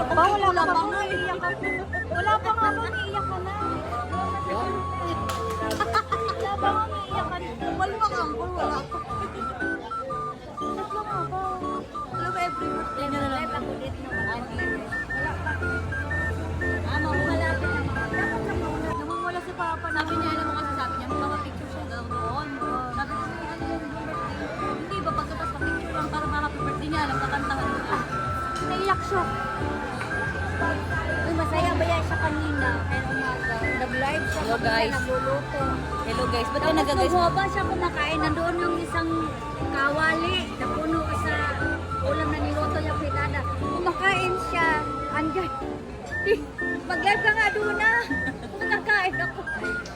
ba? Wala pa ba? Naiiyak ka. Wala pa nga ba? Naiiyak ka na. Wala pa nga naiiyak ka na. Wala pa nga wala pa. Tatlo nga ba? Alam mo, every birthday na lang. Live ako dito na wala pa. Malapit na mga. Dapat lang mauna. Namumula si Papa. Sabi niya, alam mo kasi sabi niya, magpapicture siya daw doon. Sabi ko, ano yung birthday? Hindi ba pagkatas pa-picture lang para ma-happy birthday niya, alam kakantahan ko. Naiyak siya. Uy, masaya ba yan siya kanina? Kaya umaga. Nag-live siya. Hello, guys. Nagluluto. Hello guys, ba't kayo Tapos nag-guys? naghuhaba siya kumakain. Nandoon yung isang kawali na puno sa ulam na niluto niya pinada. Kumakain siya. Andyan. Mag-live ka nga doon na. Nakakain ako.